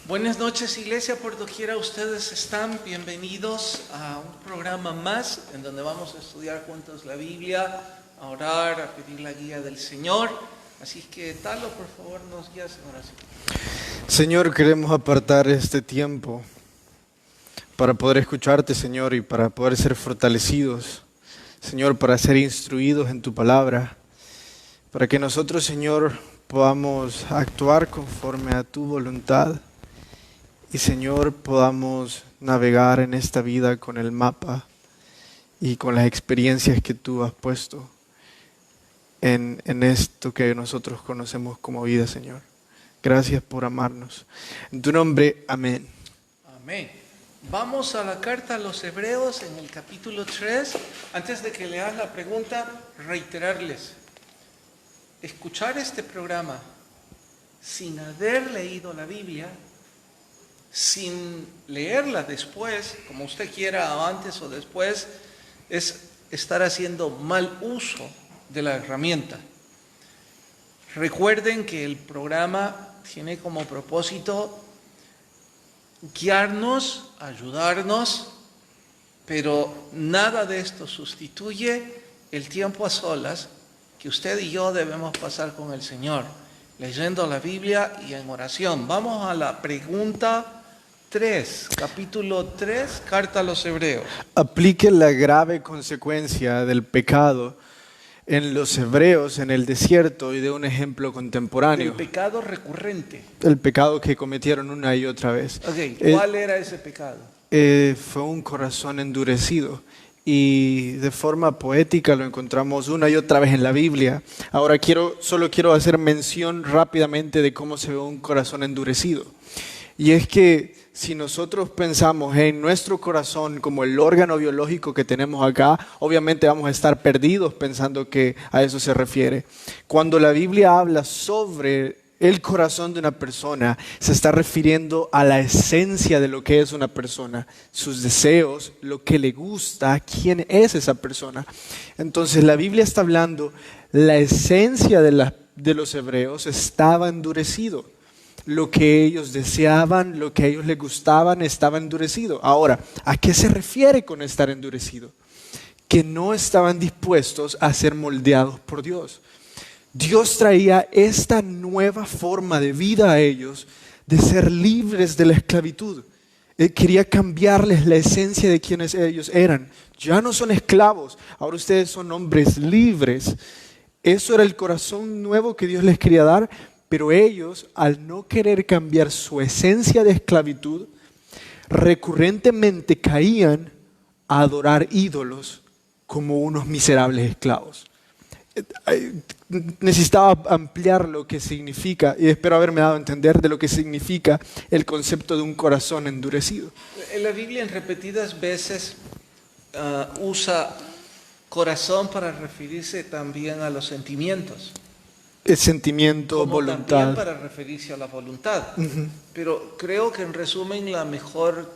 Buenas noches, iglesia, por doquiera ustedes están. Bienvenidos a un programa más en donde vamos a estudiar juntos la Biblia, a orar, a pedir la guía del Señor. Así que, Talo, por favor, nos guías en oración. Señor, queremos apartar este tiempo para poder escucharte, Señor, y para poder ser fortalecidos, Señor, para ser instruidos en tu palabra, para que nosotros, Señor, podamos actuar conforme a tu voluntad y, Señor, podamos navegar en esta vida con el mapa y con las experiencias que tú has puesto en esto que nosotros conocemos como vida, Señor. Gracias por amarnos. En tu nombre, amén. Amén. Vamos a la carta a los Hebreos en el capítulo 3. Antes de que leas la pregunta, reiterarles. Escuchar este programa sin haber leído la Biblia, sin leerla después, como usted quiera, antes o después, es estar haciendo mal uso de la herramienta. Recuerden que el programa tiene como propósito guiarnos, ayudarnos, pero nada de esto sustituye el tiempo a solas que usted y yo debemos pasar con el Señor, leyendo la Biblia y en oración. Vamos a la pregunta 3, capítulo 3, carta a los Hebreos. Aplique la grave consecuencia del pecado en los hebreos en el desierto y de un ejemplo contemporáneo. El pecado recurrente. El pecado que cometieron una y otra vez. Okay, ¿cuál era ese pecado? Fue un corazón endurecido. Y de forma poética lo encontramos una y otra vez en la Biblia. Ahora solo quiero hacer mención rápidamente de cómo se ve un corazón endurecido. Y es que si nosotros pensamos en nuestro corazón como el órgano biológico que tenemos acá, obviamente vamos a estar perdidos pensando que a eso se refiere. Cuando la Biblia habla sobre el corazón de una persona, se está refiriendo a la esencia de lo que es una persona, sus deseos, lo que le gusta, quién es esa persona. Entonces la Biblia está hablando, la esencia de los hebreos estaba endurecido. Lo que ellos deseaban, lo que a ellos les gustaban, estaba endurecido. Ahora, ¿a qué se refiere con estar endurecido? Que no estaban dispuestos a ser moldeados por Dios. Dios traía esta nueva forma de vida a ellos, de ser libres de la esclavitud. Él quería cambiarles la esencia de quienes ellos eran. Ya no son esclavos, ahora ustedes son hombres libres. Eso era el corazón nuevo que Dios les quería dar, pero ellos, al no querer cambiar su esencia de esclavitud, recurrentemente caían a adorar ídolos como unos miserables esclavos. Necesitaba ampliar lo que significa, y espero haberme dado a entender de lo que significa el concepto de un corazón endurecido. La Biblia en repetidas veces usa corazón para referirse también a los sentimientos. El sentimiento, como voluntad. También para referirse a la voluntad. Uh-huh. Pero creo que en resumen la mejor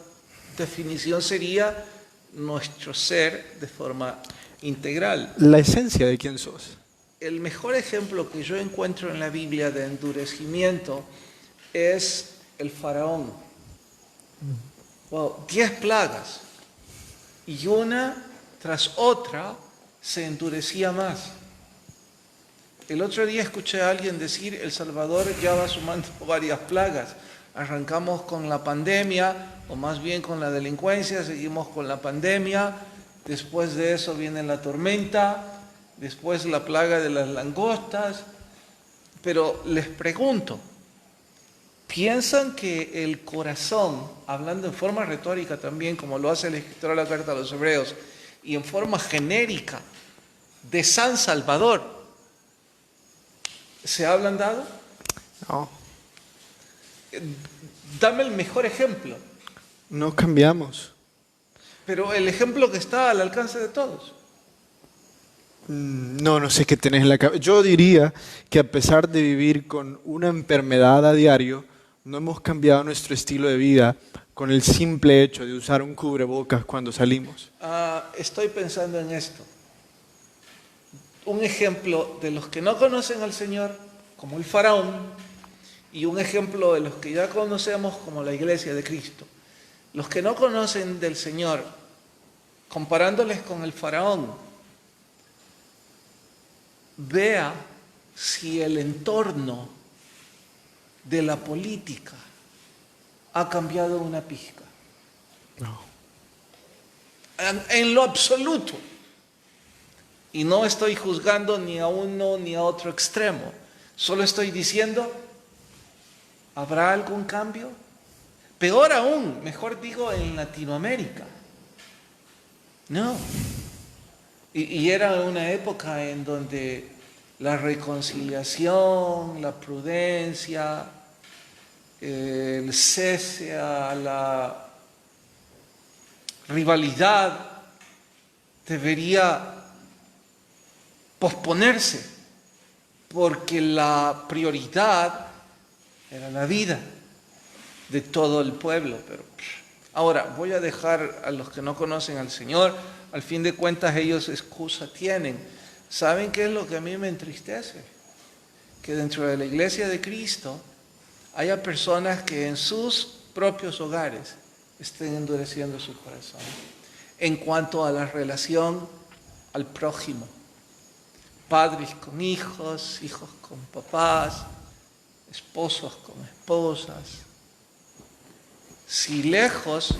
definición sería nuestro ser de forma integral. La esencia de quién sos. El mejor ejemplo que yo encuentro en la Biblia de endurecimiento es el faraón. 10 plagas y una tras otra se endurecía más. El otro día escuché a alguien decir, El Salvador ya va sumando varias plagas. Arrancamos con la pandemia, o más bien con la delincuencia, seguimos con la pandemia, después de eso viene la tormenta, después la plaga de las langostas. Pero les pregunto, ¿piensan que el corazón, hablando en forma retórica también, como lo hace el escritor de la carta a los Hebreos, y en forma genérica, de San Salvador, ¿se ha ablandado? No. Dame el mejor ejemplo. No cambiamos. Pero el ejemplo que está al alcance de todos. No sé qué tenés en la cabeza. Yo diría que a pesar de vivir con una enfermedad a diario, no hemos cambiado nuestro estilo de vida con el simple hecho de usar un cubrebocas cuando salimos. Estoy pensando en esto. Un ejemplo de los que no conocen al Señor, como el faraón, y un ejemplo de los que ya conocemos como la iglesia de Cristo. Los que no conocen del Señor, comparándoles con el faraón, vea si el entorno de la política ha cambiado una pizca. No. En lo absoluto. Y no estoy juzgando ni a uno ni a otro extremo. Solo estoy diciendo, ¿habrá algún cambio? Peor aún, mejor digo, en Latinoamérica. No. Y era una época en donde la reconciliación, la prudencia, el cese a la rivalidad debería posponerse, porque la prioridad era la vida de todo el pueblo. Pero ahora voy a dejar a los que no conocen al Señor, al fin de cuentas ellos excusa tienen. ¿Saben qué es lo que a mí me entristece? Que dentro de la iglesia de Cristo haya personas que en sus propios hogares estén endureciendo su corazón en cuanto a la relación al prójimo. Padres con hijos, hijos con papás, esposos con esposas. Si lejos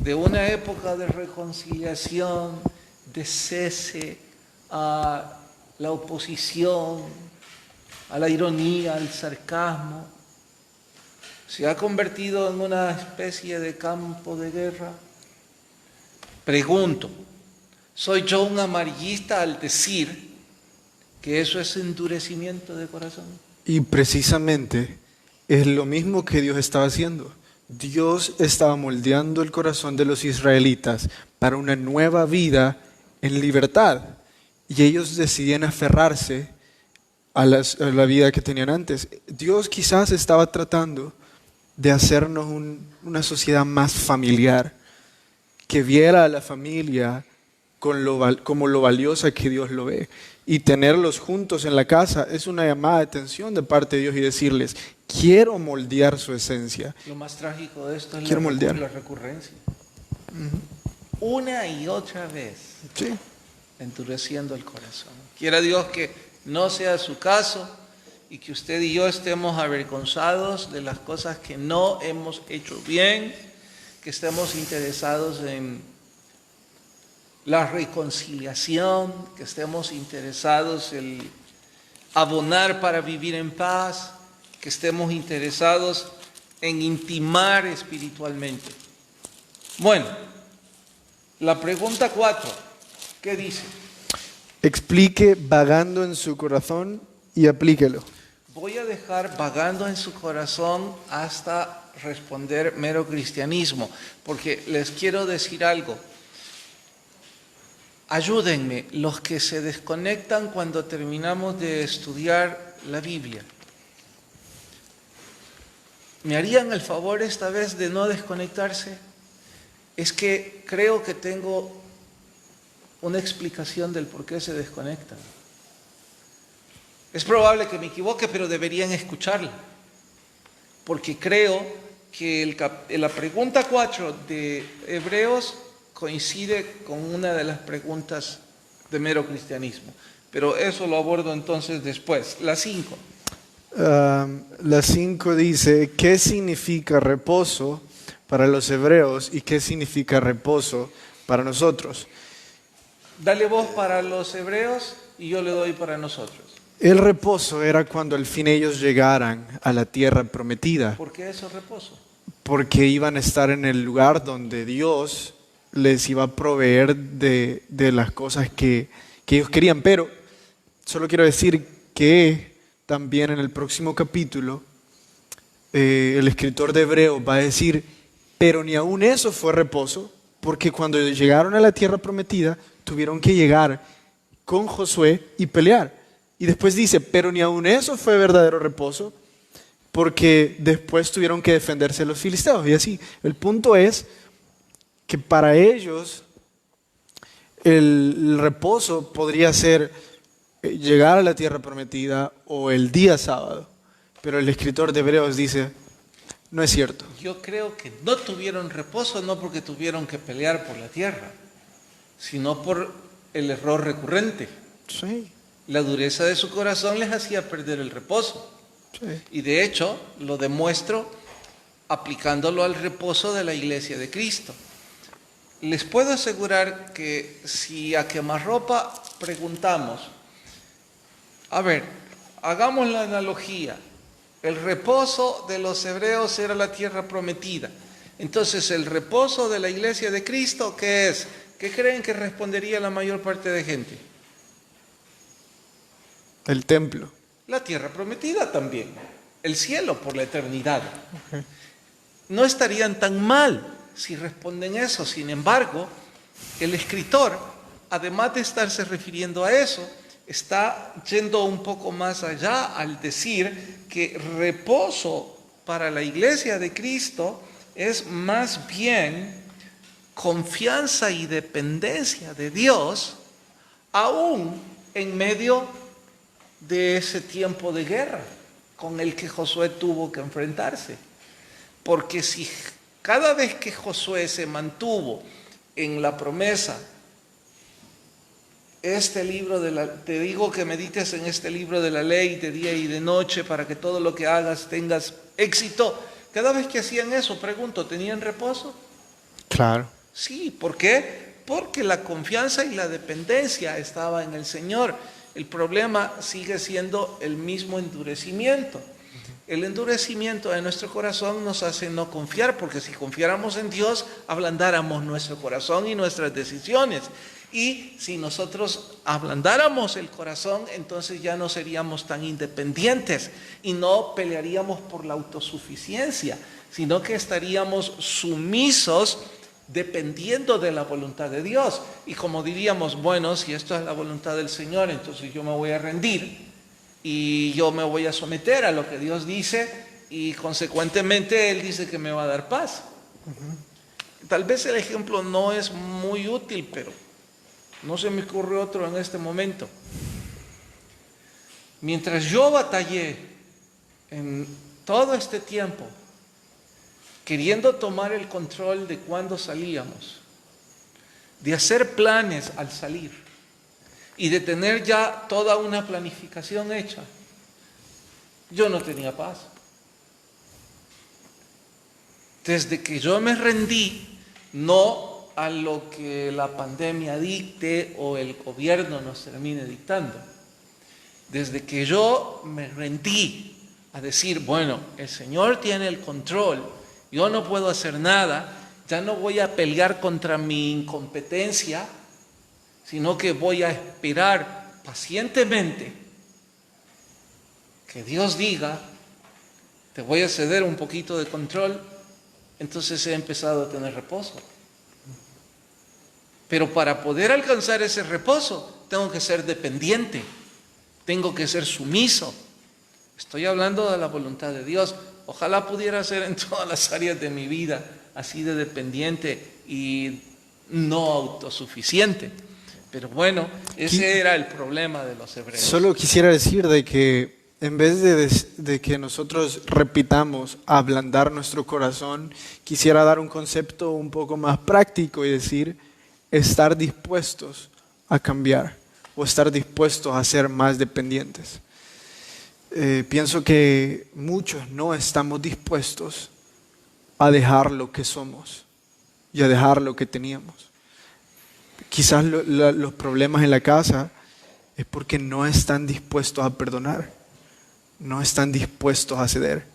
de una época de reconciliación, de cese a la oposición, a la ironía, al sarcasmo, se ha convertido en una especie de campo de guerra. Pregunto, ¿soy yo un amarillista al decir que eso es endurecimiento de corazón? Y precisamente es lo mismo que Dios estaba haciendo. Dios estaba moldeando el corazón de los israelitas para una nueva vida en libertad. Y ellos decidían aferrarse a la vida que tenían antes. Dios quizás estaba tratando de hacernos una sociedad más familiar, que viera a la familia como lo valiosa que Dios lo ve. Y tenerlos juntos en la casa es una llamada de atención de parte de Dios y decirles, quiero moldear su esencia. Lo más trágico de esto es Quiero moldear. la recurrencia. Una y otra vez, Sí. endureciendo el corazón. Quiera Dios que no sea su caso y que usted y yo estemos avergonzados de las cosas que no hemos hecho bien, que estemos interesados en la reconciliación, que estemos interesados en abonar para vivir en paz, que estemos interesados en intimar espiritualmente. Bueno, la pregunta 4, ¿qué dice? Explique vagando en su corazón y aplíquelo. Voy a dejar vagando en su corazón hasta responder mero cristianismo, porque les quiero decir algo. Ayúdenme, los que se desconectan cuando terminamos de estudiar la Biblia. ¿Me harían el favor esta vez de no desconectarse? Es que creo que tengo una explicación del por qué se desconectan. Es probable que me equivoque, pero deberían escucharla. Porque creo que la pregunta 4 de Hebreos coincide con una de las preguntas de mero cristianismo. Pero eso lo abordo entonces después. La 5. La 5 dice, ¿qué significa reposo para los hebreos y qué significa reposo para nosotros? Dale voz para los hebreos y yo le doy para nosotros. El reposo era cuando al fin ellos llegaran a la tierra prometida, ¿Por qué eso reposo? porque iban a estar en el lugar donde Dios les iba a proveer de las cosas que ellos querían. Pero solo quiero decir que también en el próximo capítulo el escritor de Hebreos va a decir, pero ni aún eso fue reposo, porque cuando llegaron a la tierra prometida tuvieron que llegar con Josué y pelear. Y después dice, pero ni aún eso fue verdadero reposo, porque después tuvieron que defenderse de los filisteos. Y así, el punto es que para ellos el reposo podría ser llegar a la tierra prometida o el día sábado, Pero el escritor de Hebreos dice, no es cierto. Yo creo que no tuvieron reposo no porque tuvieron que pelear por la tierra, sino por el error recurrente. Sí, La dureza de su corazón les hacía perder el reposo. sí. Y de hecho lo demuestro aplicándolo al reposo de la iglesia de Cristo. Les puedo asegurar que si a quemarropa preguntamos, a ver, hagamos la analogía, el reposo de los hebreos era la tierra prometida. Entonces, el reposo de la iglesia de Cristo, ¿qué es? ¿Qué creen que respondería la mayor parte de gente? El templo. La tierra prometida también, el cielo por la eternidad. No estarían tan mal si responden eso. Sin embargo, el escritor, además de estarse refiriendo a eso, está yendo un poco más allá al decir que reposo para la iglesia de Cristo es más bien confianza y dependencia de Dios, aún en medio de ese tiempo de guerra con el que Josué tuvo que enfrentarse. Porque si cada vez que Josué se mantuvo en la promesa, te digo que medites en este libro de la ley de día y de noche para que todo lo que hagas tengas éxito. Cada vez que hacían eso, pregunto, ¿tenían reposo? Claro. Sí, ¿por qué? Porque la confianza y la dependencia estaba en el Señor. El problema sigue siendo el mismo endurecimiento. El endurecimiento de nuestro corazón nos hace no confiar, porque si confiáramos en Dios, ablandáramos nuestro corazón y nuestras decisiones. Y si nosotros ablandáramos el corazón, entonces ya no seríamos tan independientes y no pelearíamos por la autosuficiencia, sino que estaríamos sumisos dependiendo de la voluntad de Dios. Y como diríamos, bueno, si esto es la voluntad del Señor, entonces yo me voy a rendir y yo me voy a someter a lo que Dios dice y consecuentemente Él dice que me va a dar paz. Tal vez el ejemplo no es muy útil, pero no se me ocurre otro en este momento. Mientras yo batallé en todo este tiempo queriendo tomar el control de cuándo salíamos, de hacer planes al salir y de tener ya toda una planificación hecha, yo no tenía paz. Desde que yo me rendí, no a lo que la pandemia dicte o el gobierno nos termine dictando, desde que yo me rendí a decir, bueno, el Señor tiene el control, yo no puedo hacer nada, ya no voy a pelear contra mi incompetencia, sino que voy a esperar pacientemente que Dios diga, te voy a ceder un poquito de control, entonces he empezado a tener reposo. Pero para poder alcanzar ese reposo, tengo que ser dependiente, tengo que ser sumiso. Estoy hablando de la voluntad de Dios. Ojalá pudiera ser en todas las áreas de mi vida así de dependiente y no autosuficiente. Pero bueno, ese era el problema de los hebreos. Solo quisiera decir de que en vez de que nosotros repitamos ablandar nuestro corazón, quisiera dar un concepto un poco más práctico y decir estar dispuestos a cambiar o estar dispuestos a ser más dependientes. Pienso que muchos no estamos dispuestos a dejar lo que somos y a dejar lo que teníamos. Quizás los problemas en la casa es porque no están dispuestos a perdonar, no están dispuestos a ceder.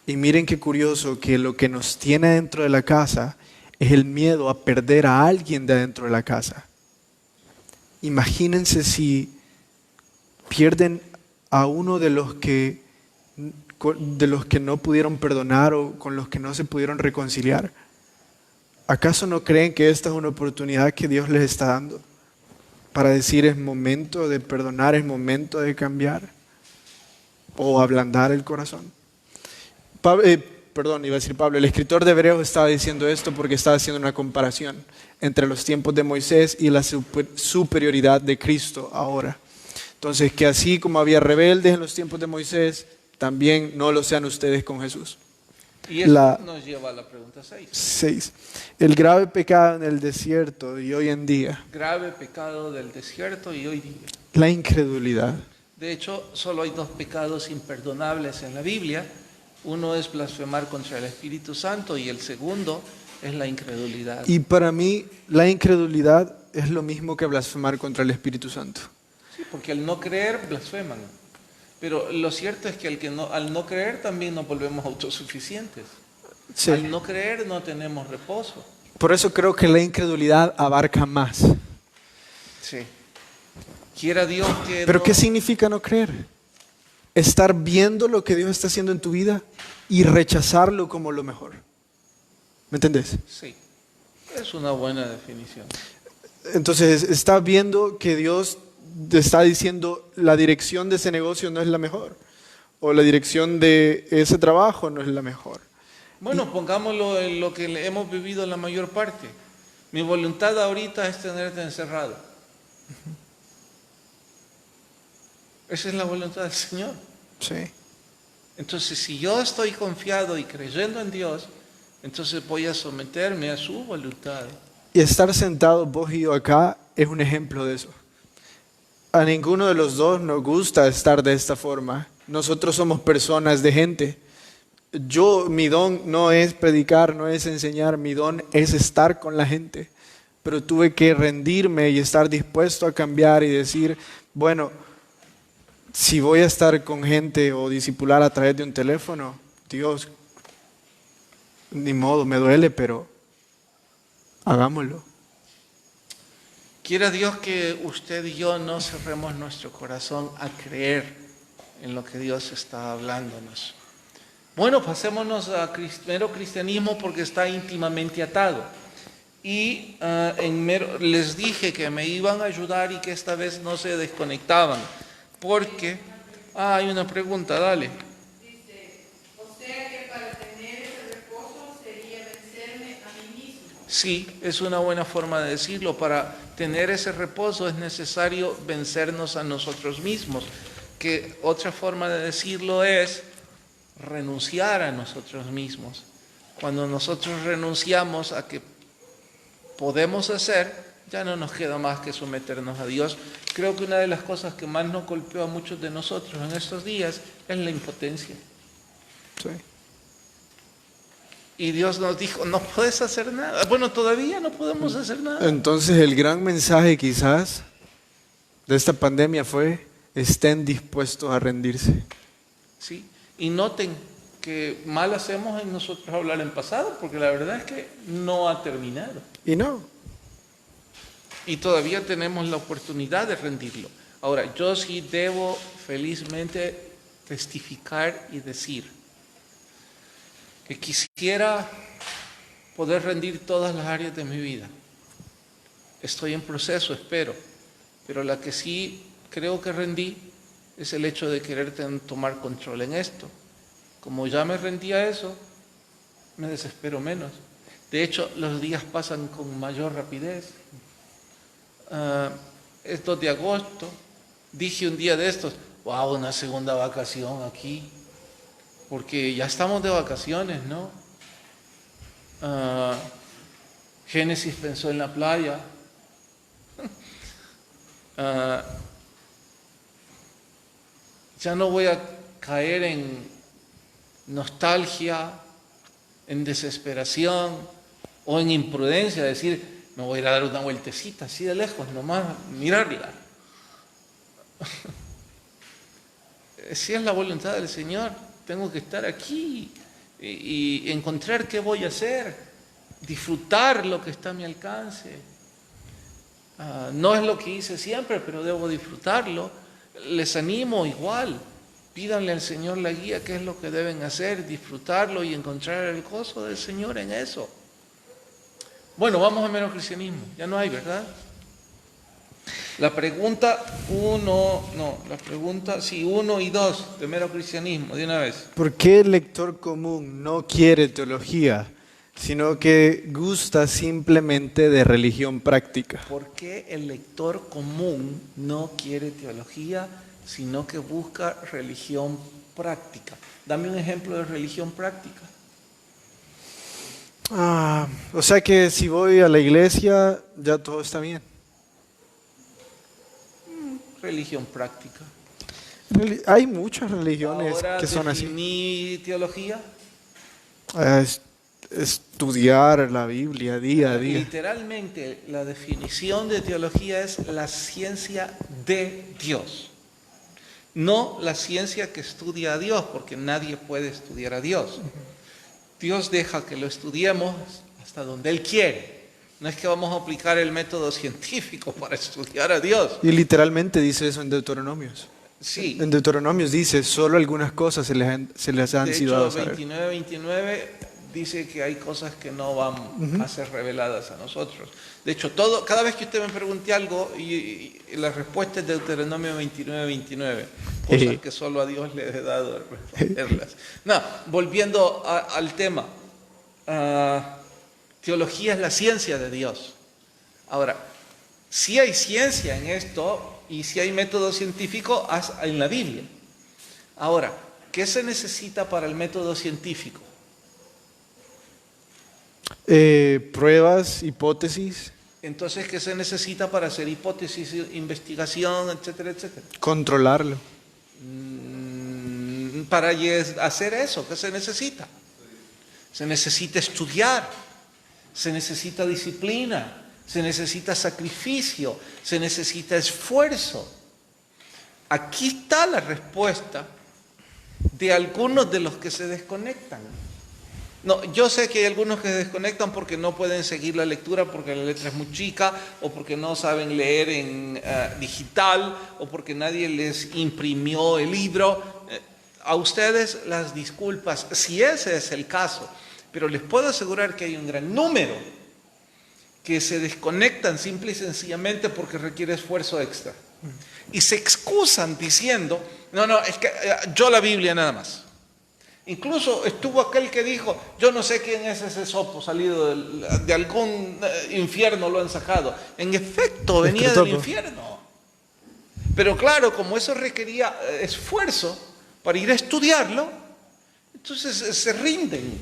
Y miren qué curioso que lo que nos tiene dentro de la casa es el miedo a perder a alguien de adentro de la casa. Imagínense si pierden a uno de los que no pudieron perdonar o con los que no se pudieron reconciliar. ¿Acaso no creen que esta es una oportunidad que Dios les está dando para decir es momento de perdonar, es momento de cambiar o ablandar el corazón? Pablo, el escritor de Hebreos estaba diciendo esto porque estaba haciendo una comparación entre los tiempos de Moisés y la superioridad de Cristo ahora. Entonces, que así como había rebeldes en los tiempos de Moisés, también no lo sean ustedes con Jesús. Y eso La- nos lleva a la pregunta 6. 6. El grave pecado en el desierto y hoy en día, Grave pecado del desierto y hoy día. la incredulidad. De hecho, solo hay 2 pecados imperdonables en la Biblia. Uno es blasfemar contra el Espíritu Santo y el segundo es la incredulidad. Y para mí, la incredulidad es lo mismo que blasfemar contra el Espíritu Santo. Sí, porque al no creer blasfeman. Pero lo cierto es que al no creer también nos volvemos autosuficientes. Sí. Al no creer no tenemos reposo. Por eso creo que la incredulidad abarca más. Sí. Quiera Dios que Pero no- ¿qué significa no creer? Estar viendo lo que Dios está haciendo en tu vida y rechazarlo como lo mejor. ¿Me entendés? Sí, es una buena definición. Entonces, está viendo que Dios te está diciendo la dirección de ese negocio no es la mejor. O la dirección de ese trabajo no es la mejor. Bueno, pongámoslo en lo que hemos vivido la mayor parte. Mi voluntad ahorita es tenerte encerrado. Esa es la voluntad del Señor. Sí. Entonces, si yo estoy confiado y creyendo en Dios, entonces voy a someterme a su voluntad. Y estar sentados vos y yo acá es un ejemplo de eso. A ninguno de los dos nos gusta estar de esta forma. Nosotros somos personas de gente. Mi don no es predicar, no es enseñar, mi don es estar con la gente. Pero tuve que rendirme y estar dispuesto a cambiar y decir, bueno, si voy a estar con gente o discipular a través de un teléfono, Dios, ni modo, me duele, pero hagámoslo. Quiera Dios que usted y yo no cerremos nuestro corazón a creer en lo que Dios está hablándonos. Bueno, pasémonos a mero cristianismo porque está íntimamente atado. Y les dije que me iban a ayudar y que esta vez no se desconectaban. Porque, hay una pregunta, dale. Dice, o sea que para tener ese reposo sería vencerme a mí mismo. Sí, es una buena forma de decirlo. Para tener ese reposo es necesario vencernos a nosotros mismos. Que otra forma de decirlo es renunciar a nosotros mismos. Cuando nosotros renunciamos a que podemos hacer, ya no nos queda más que someternos a Dios. Creo que una de las cosas que más nos golpeó a muchos de nosotros en estos días es la impotencia. Sí. Y Dios nos dijo, no puedes hacer nada. Bueno, todavía no podemos hacer nada. Entonces el gran mensaje quizás de esta pandemia fue, estén dispuestos a rendirse. ¿Sí? Y noten que mal hacemos en nosotros hablar en pasado, porque la verdad es que no ha terminado. Y no, Y todavía tenemos la oportunidad de rendirlo. Ahora, yo sí debo felizmente testificar y decir que quisiera poder rendir todas las áreas de mi vida. Estoy en proceso, espero, pero la que sí creo que rendí es el hecho de querer tomar control en esto. Como ya me rendí a eso, me desespero menos. De hecho, los días pasan con mayor rapidez. Es 2 de agosto, dije un día de estos, wow, una segunda vacación aquí, porque ya estamos de vacaciones, ¿no? Génesis pensó en la playa. Ya no voy a caer en nostalgia, en desesperación o en imprudencia, decir, me voy a ir a dar una vueltecita así de lejos, nomás mirarla. Si es la voluntad del Señor, tengo que estar aquí y encontrar qué voy a hacer, disfrutar lo que está a mi alcance. No es lo que hice siempre, pero debo disfrutarlo. Les animo igual, pídanle al Señor la guía, qué es lo que deben hacer, disfrutarlo y encontrar el gozo del Señor en eso. Bueno, vamos a mero cristianismo, ya no hay, ¿verdad? La pregunta 1 y 2 de mero cristianismo, de una vez. ¿por qué el lector común no quiere teología, sino que gusta simplemente de religión práctica? ¿Por qué el lector común no quiere teología, sino que busca religión práctica. Dame un ejemplo de religión práctica. O sea que si voy a la iglesia, ya todo está bien. Religión práctica. Hay muchas religiones Ahora que son así. definí teología. Estudiar la Biblia día a día. Literalmente, la definición de teología es la ciencia de Dios. No la ciencia que estudia a Dios, porque nadie puede estudiar a Dios. Dios deja que lo estudiemos hasta donde Él quiere. No es que vamos a aplicar el método científico para estudiar a Dios. Y literalmente dice eso en Deuteronomios. Sí. En Deuteronomios dice, solo algunas cosas se les han De sido hecho, dadas a saber. 29:29 dice que hay cosas que no van a ser reveladas a nosotros. De hecho, cada vez que usted me pregunte algo, y la respuesta es Deuteronomio 29:29, cosas que solo a Dios le he dado responderlas. No, volviendo al tema, teología es la ciencia de Dios. Ahora, si hay ciencia en esto y si hay método científico en la Biblia. Ahora, ¿qué se necesita para el método científico? Pruebas, hipótesis, Entonces, ¿qué se necesita para hacer hipótesis, investigación, etcétera, etcétera? controlarlo. Para hacer eso, ¿qué se necesita? Se necesita estudiar, se necesita disciplina, se necesita sacrificio, se necesita esfuerzo. Aquí está la respuesta de algunos de los que se desconectan. No, yo sé que hay algunos que se desconectan porque no pueden seguir la lectura porque la letra es muy chica, o porque no saben leer en digital, o porque nadie les imprimió el libro. A ustedes las disculpas, si ese es el caso, pero les puedo asegurar que hay un gran número que se desconectan simple y sencillamente porque requiere esfuerzo extra. Y se excusan diciendo, no, es que yo la Biblia nada más. Incluso estuvo aquel que dijo, yo no sé quién es ese sopo salido de algún infierno, lo han sacado. En efecto, venía del infierno. Pero claro, como eso requería esfuerzo para ir a estudiarlo, entonces se rinden.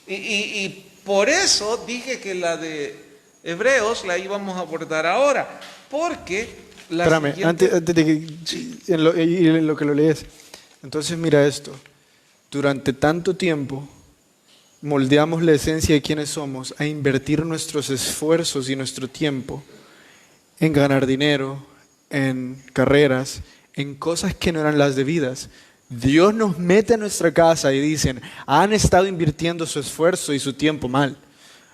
Y por eso dije que la de Hebreos la íbamos a abordar ahora, porque la Espérame, siguiente... antes de que en lo que lo lees. Entonces mira esto. Durante tanto tiempo moldeamos la esencia de quienes somos a invertir nuestros esfuerzos y nuestro tiempo en ganar dinero, en carreras, en cosas que no eran las debidas. Dios nos mete a nuestra casa y dicen, han estado invirtiendo su esfuerzo y su tiempo mal.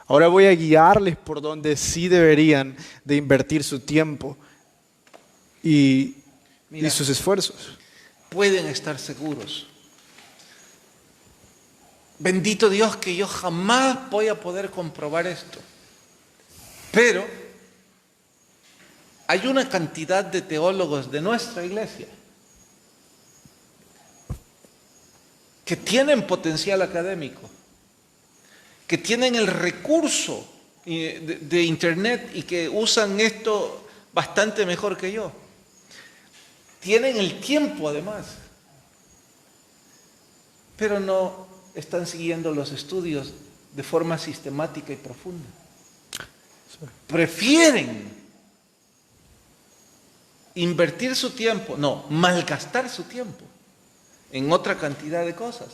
Ahora voy a guiarles por donde sí deberían de invertir su tiempo y sus esfuerzos. Pueden estar seguros. Bendito Dios que yo jamás voy a poder comprobar esto. Pero hay una cantidad de teólogos de nuestra iglesia que tienen potencial académico, que tienen el recurso de internet y que usan esto bastante mejor que yo. Tienen el tiempo además, pero no están siguiendo los estudios de forma sistemática y profunda. Prefieren invertir su tiempo, no, malgastar su tiempo en otra cantidad de cosas,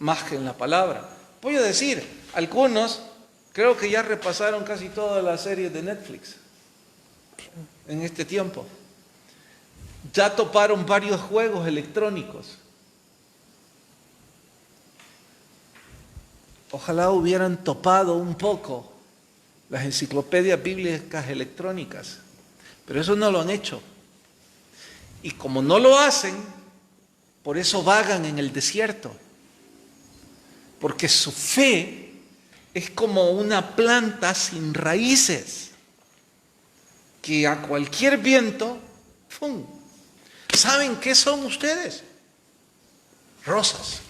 más que en la palabra. Voy a decir, algunos creo que ya repasaron casi todas las series de Netflix en este tiempo. Ya toparon varios juegos electrónicos. Ojalá hubieran topado un poco las enciclopedias bíblicas electrónicas, pero eso no lo han hecho. Y como no lo hacen, por eso vagan en el desierto, porque su fe es como una planta sin raíces, que a cualquier viento, ¡pum! ¿Saben qué son ustedes? Rosas.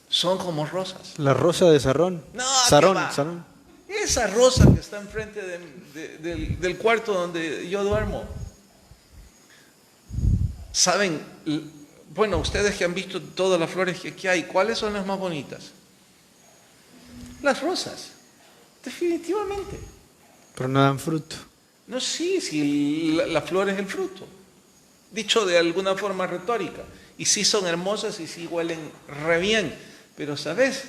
Son como rosas. La rosa de Sarón. No, Sarón. Esa rosa que está enfrente del cuarto donde yo duermo. ¿Saben? Bueno, ustedes que han visto todas las flores que aquí hay, ¿cuáles son las más bonitas? Las rosas, definitivamente. Pero no dan fruto. No, sí, sí, la flor es el fruto. Dicho de alguna forma retórica. Y sí son hermosas y sí huelen re bien. Pero, ¿sabes?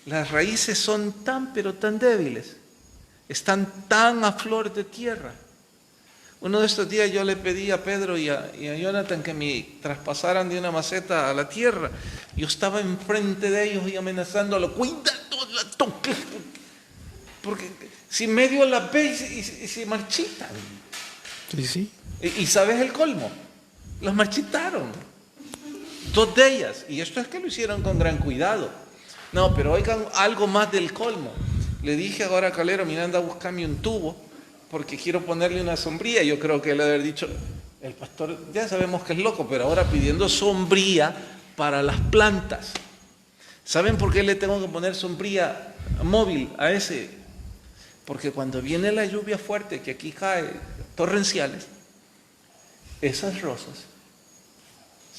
Las raíces son tan, pero tan débiles. Están tan a flor de tierra. Uno de estos días yo le pedí a Pedro y a Jonathan que me traspasaran de una maceta a la tierra. Yo estaba enfrente de ellos y amenazándolo. Cuidado, la toques. Porque si medio la ves y se marchitan. Sí, sí. ¿Y sabes el colmo? Las marchitaron. 2 de ellas. Y esto es que lo hicieron con gran cuidado. No, pero oigan algo más del colmo. Le dije ahora a Calero, mira, anda a buscarme un tubo porque quiero ponerle una sombría. Yo creo que él debe haber dicho, el pastor ya sabemos que es loco, pero ahora pidiendo sombría para las plantas. ¿Saben por qué le tengo que poner sombría móvil a ese? Porque cuando viene la lluvia fuerte, que aquí cae, torrenciales, esas rosas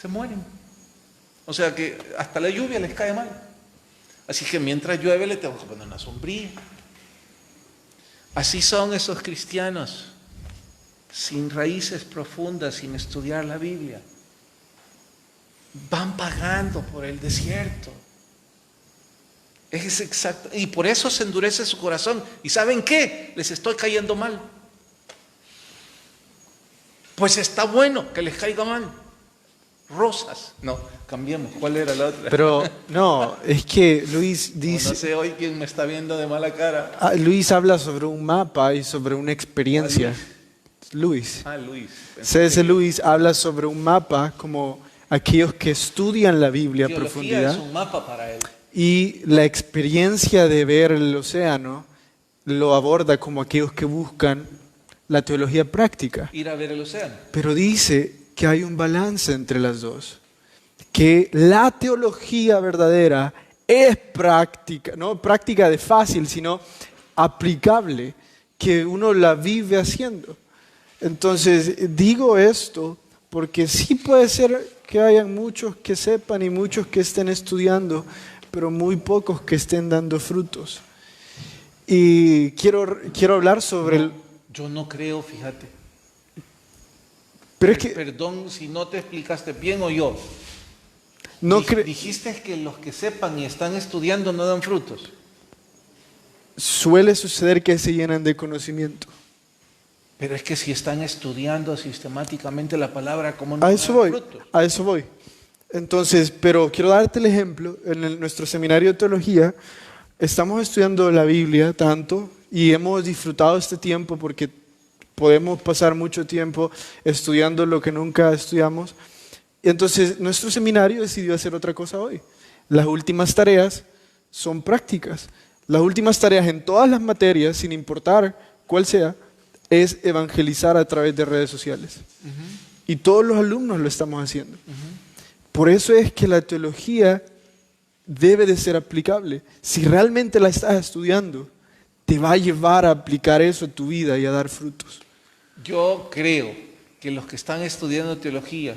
se mueren. O sea que hasta la lluvia les cae mal. Así que mientras llueve le tengo que poner una sombría. Así son esos cristianos, sin raíces profundas, sin estudiar la Biblia. Van pagando por el desierto. Es exacto. Y por eso se endurece su corazón. ¿Y saben qué? Les estoy cayendo mal. Pues está bueno que les caiga mal. Rosas. No, cambiemos. ¿Cuál era la otra? Pero no, es que Luis dice, No sé hoy quién me está viendo de mala cara. Luis habla sobre un mapa y sobre una experiencia. Luis. Luis. C.S. Lewis habla sobre un mapa como aquellos que estudian la Biblia a Teología profundidad es un mapa para él. y la experiencia de ver el océano lo aborda como aquellos que buscan la teología práctica. Ir a ver el océano. Pero dice que hay un balance entre las dos, que la teología verdadera es práctica, no práctica de fácil, sino aplicable, que uno la vive haciendo. Entonces, digo esto porque sí puede ser que hayan muchos que sepan y muchos que estén estudiando, pero muy pocos que estén dando frutos. Y quiero hablar sobre el... Yo no creo, fíjate. Pero es que Perdón si no te explicaste bien o yo. no Dijiste que los que sepan y están estudiando no dan frutos. suele suceder que se llenan de conocimiento. Pero es que si están estudiando sistemáticamente la palabra, ¿cómo no A dan eso voy, frutos? a eso voy. Entonces, pero quiero darte el ejemplo. En nuestro seminario de teología estamos estudiando la Biblia tanto y hemos disfrutado este tiempo porque podemos pasar mucho tiempo estudiando lo que nunca estudiamos. Y entonces nuestro seminario decidió hacer otra cosa hoy. Las últimas tareas son prácticas. Las últimas tareas en todas las materias, sin importar cuál sea, es evangelizar a través de redes sociales. Y todos los alumnos lo estamos haciendo. Por eso es que la teología debe de ser aplicable. Si realmente la estás estudiando, te va a llevar a aplicar eso en tu vida y a dar frutos. Yo creo que los que están estudiando teología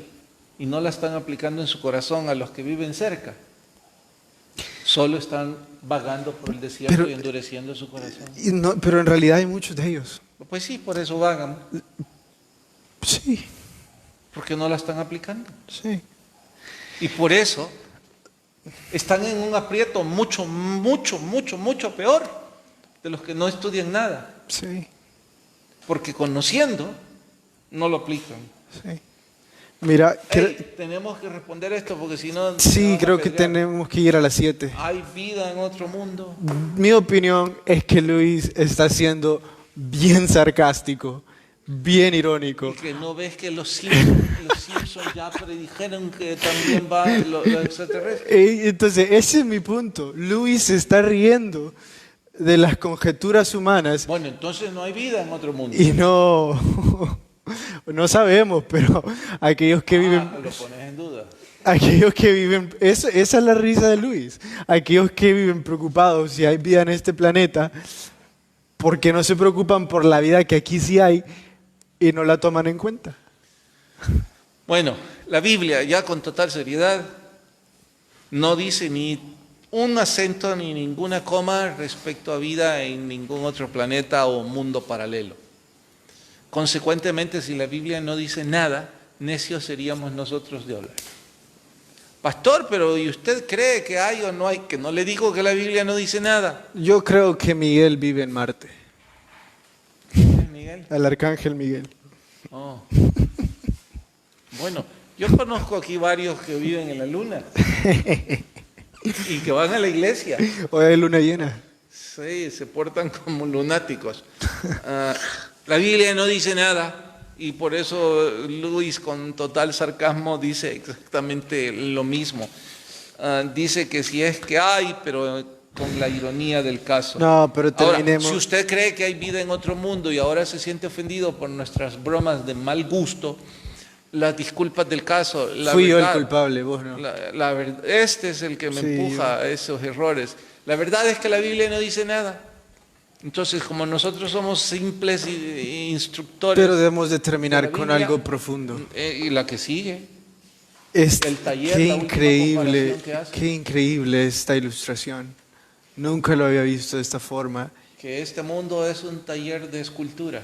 y no la están aplicando en su corazón a los que viven cerca, solo están vagando por el desierto y endureciendo su corazón. Pero en realidad hay muchos de ellos. Pues sí, por eso vagan, Sí, porque no la están aplicando. sí. Y por eso están en un aprieto mucho, mucho, mucho, mucho peor de los que no estudian nada. Sí, Porque conociendo, no lo aplican. sí. Mira, Hey, tenemos que responder esto porque si no... nos sí, van a creo que apedrear. tenemos que ir a las 7. Hay vida en otro mundo. Mi opinión es que Luis está siendo bien sarcástico, bien irónico. Y que no ves que los Simpsons ya predijeron que también va lo extraterrestre. Entonces, ese es mi punto. Luis se está riendo de las conjeturas humanas Bueno, entonces no hay vida en otro mundo. y no sabemos, pero aquellos que viven... Lo pones en duda. Aquellos que viven, esa es la risa de Luis, aquellos que viven preocupados si hay vida en este planeta, porque no se preocupan por la vida que aquí sí hay y no la toman en cuenta. Bueno, la Biblia, ya con total seriedad, no dice ni un acento ni ninguna coma respecto a vida en ningún otro planeta o mundo paralelo. Consecuentemente, si la Biblia no dice nada, necios seríamos nosotros de hablar. Pastor, pero ¿y usted cree que hay o no hay? Que no le digo que la Biblia no dice nada. Yo creo que Miguel vive en Marte. ¿Quién es Miguel? El arcángel Miguel. Oh. Bueno, yo conozco aquí varios que viven en la luna y que van a la iglesia. Hoy hay luna llena. Sí, se portan como lunáticos. La Biblia no dice nada y por eso Luis con total sarcasmo dice exactamente lo mismo. Dice que si es que hay, pero con la ironía del caso. No, pero terminemos. Ahora, si usted cree que hay vida en otro mundo y ahora se siente ofendido por nuestras bromas de mal gusto, las disculpas del caso. Fui yo el culpable, vos no. Este es el que me empuja a esos errores. La verdad es que la Biblia no dice nada. Entonces, como nosotros somos simples instructores. Pero debemos de terminar de la con Biblia, algo profundo. Y la que sigue. El taller, qué la última increíble, comparación que hace. qué increíble esta ilustración. Nunca lo había visto de esta forma. Que este mundo es un taller de escultura.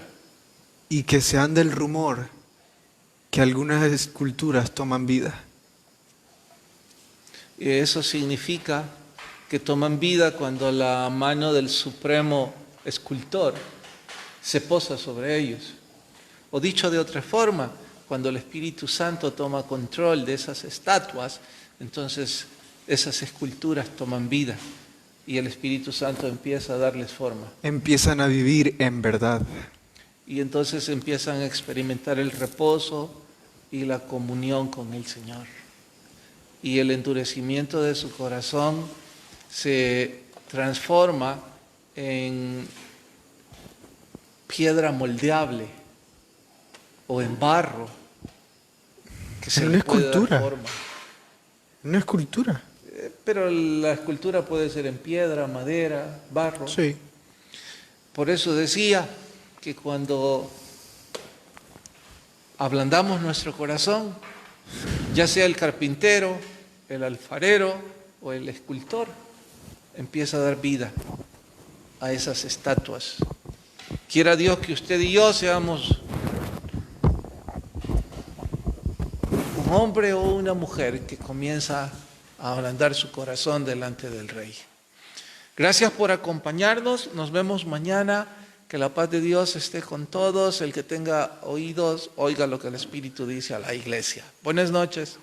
Y que se anda el rumor que algunas esculturas toman vida. Y eso significa que toman vida cuando la mano del supremo escultor se posa sobre ellos. O dicho de otra forma, cuando el Espíritu Santo toma control de esas estatuas, entonces esas esculturas toman vida y el Espíritu Santo empieza a darles forma. Empiezan a vivir en verdad. Y entonces empiezan a experimentar el reposo y la comunión con el Señor. Y el endurecimiento de su corazón se transforma en piedra moldeable o en barro que se le puede dar forma. Una escultura. Pero la escultura puede ser en piedra, madera, barro. Sí. Por eso decía que cuando ablandamos nuestro corazón, ya sea el carpintero, el alfarero o el escultor, empieza a dar vida a esas estatuas. Quiera Dios que usted y yo seamos un hombre o una mujer que comienza a ablandar su corazón delante del Rey. Gracias por acompañarnos. Nos vemos mañana. Que la paz de Dios esté con todos. El que tenga oídos, oiga lo que el Espíritu dice a la iglesia. Buenas noches.